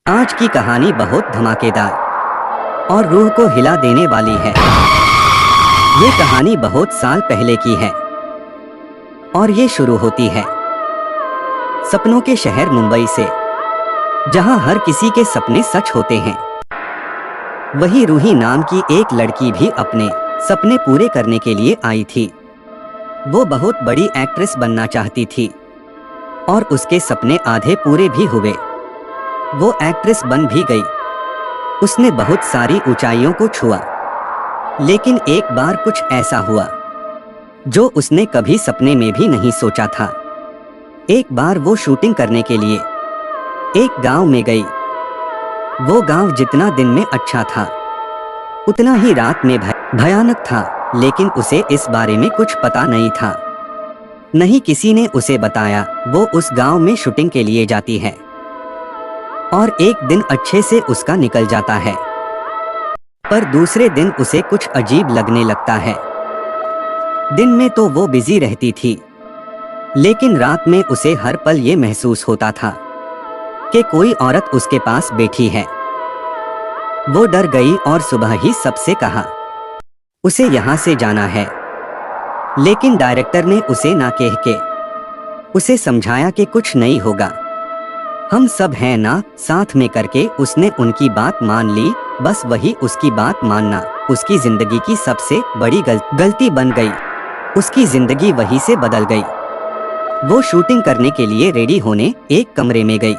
आज की कहानी बहुत धमाकेदार और रूह को हिला देने वाली है। ये कहानी बहुत साल पहले की है और ये शुरू होती है सपनों के शहर मुंबई से, जहां हर किसी के सपने सच होते हैं। वही रूही नाम की एक लड़की भी अपने सपने पूरे करने के लिए आई थी। वो बहुत बड़ी एक्ट्रेस बनना चाहती थी और उसके सपने आधे पूरे भी हुए। वो एक्ट्रेस बन भी गई। उसने बहुत सारी ऊंचाइयों को छुआ, लेकिन एक बार कुछ ऐसा हुआ जो उसने कभी सपने में भी नहीं सोचा था। एक बार वो शूटिंग करने के लिए एक गांव में गई। वो गांव जितना दिन में अच्छा था, उतना ही रात में भयानक था, लेकिन उसे इस बारे में कुछ पता नहीं था। नहीं किसी ने उसे बताया। वो उस गांव में शूटिंग के लिए जाती है और एक दिन अच्छे से उसका निकल जाता है, पर दूसरे दिन उसे कुछ अजीब लगने लगता है। दिन में तो वो बिजी रहती थी, लेकिन रात में उसे हर पल ये महसूस होता था कि कोई औरत उसके पास बैठी है। वो डर गई और सुबह ही सबसे कहा उसे यहाँ से जाना है, लेकिन डायरेक्टर ने उसे ना कह के उसे समझाया कि कुछ नहीं होगा, हम सब हैं ना साथ में करके उसने उनकी बात मान ली। बस वही उसकी बात मानना उसकी जिंदगी की सबसे बड़ी गलती बन गई। उसकी जिंदगी वहीं से बदल गई। वो शूटिंग करने के लिए रेडी होने एक कमरे में गई।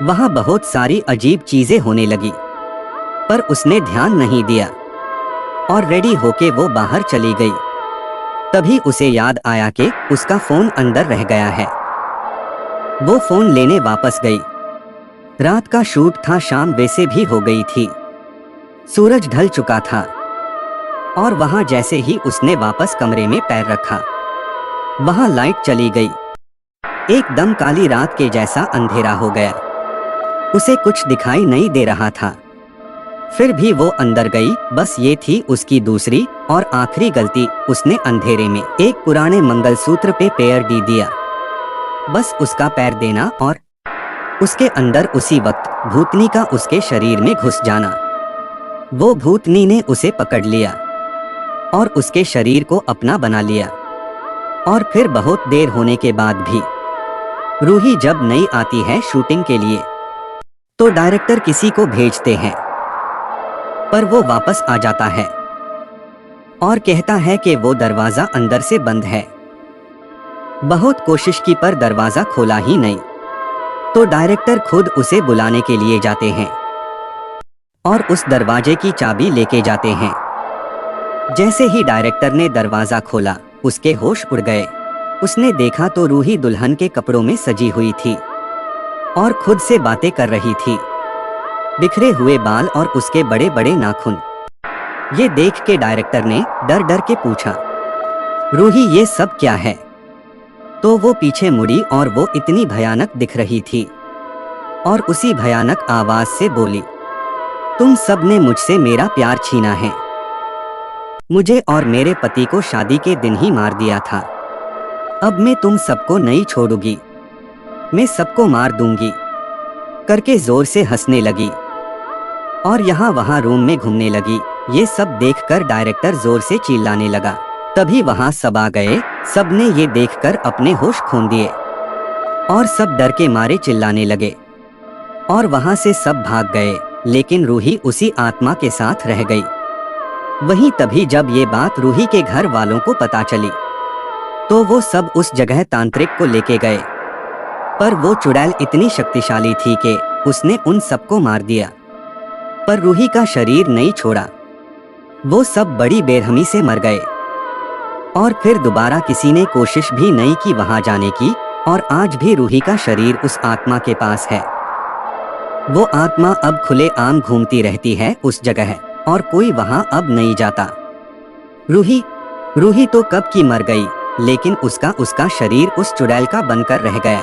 वहाँ बहुत सारी अजीब चीजें होने लगी, पर उसने ध्यान नहीं दिया और रेडी होके वो बाहर चली गई। तभी उसे याद आया कि उसका फोन अंदर रह गया है। वो फोन लेने वापस गई। रात का शूट था, शाम वैसे भी हो गई थी, सूरज ढल चुका था और वहां जैसे ही उसने वापस कमरे में पैर रखा, वहां लाइट चली गई। एकदम काली रात के जैसा अंधेरा हो गया। उसे कुछ दिखाई नहीं दे रहा था। फिर भी वो अंदर गई। बस ये थी उसकी दूसरी और आखिरी गलती। उसने अंधेरे में एक पुराने मंगलसूत्र पे पैर दे दिया। बस उसका पैर देना और उसके अंदर उसी वक्त भूतनी का उसके शरीर में घुस जाना। वो भूतनी ने उसे पकड़ लिया और उसके शरीर को अपना बना लिया। और फिर बहुत देर होने के बाद भी रूही जब नहीं आती है शूटिंग के लिए, तो डायरेक्टर किसी को भेजते हैं, पर वो वापस आ जाता है और कहता है कि वो दरवाजा अंदर से बंद है। बहुत कोशिश की पर दरवाजा खोला ही नहीं। तो डायरेक्टर खुद उसे बुलाने के लिए जाते हैं और उस दरवाजे की चाबी लेके जाते हैं। जैसे ही डायरेक्टर ने दरवाजा खोला, उसके होश उड़ गए। उसने देखा तो रूही दुल्हन के कपड़ों में सजी हुई थी और खुद से बातें कर रही थी। बिखरे हुए बाल और उसके बड़े बड़े नाखून। ये देख के डायरेक्टर ने डर डर के पूछा, रूही ये सब क्या है? तो वो पीछे मुड़ी और वो इतनी भयानक दिख रही थी और उसी भयानक आवाज से बोली, तुम सब ने मुझसे मेरा प्यार छीना है। मुझे और मेरे पति को शादी के दिन ही मार दिया था। अब मैं तुम सबको नहीं छोड़ूंगी, मैं सबको मार दूंगी करके जोर से हंसने लगी और यहाँ वहाँ रूम में घूमने लगी। ये सब देखकर डायरेक्टर जोर से चिल्लाने लगा। तभी वहां सब आ गए। सब ने ये देखकर अपने होश खो दिए और सब डर के मारे चिल्लाने लगे और वहां से सब भाग गए, लेकिन रूही उसी आत्मा के साथ रह गई। वहीं तभी जब ये बात रूही के घर वालों को पता चली, तो वो सब उस जगह तांत्रिक को लेके गए, पर वो चुड़ैल इतनी शक्तिशाली थी कि उसने उन सबको मार दिया, पर रूही का शरीर नहीं छोड़ा। वो सब बड़ी बेरहमी से मर गए और फिर दोबारा किसी ने कोशिश भी नहीं की वहां जाने की। और आज भी रूही का शरीर उस आत्मा के पास है। वो आत्मा अब खुले आम घूमती रहती है उस जगह और कोई वहां अब नहीं जाता। रूही तो कब की मर गई, लेकिन उसका शरीर उस चुड़ैल का बनकर रह गया।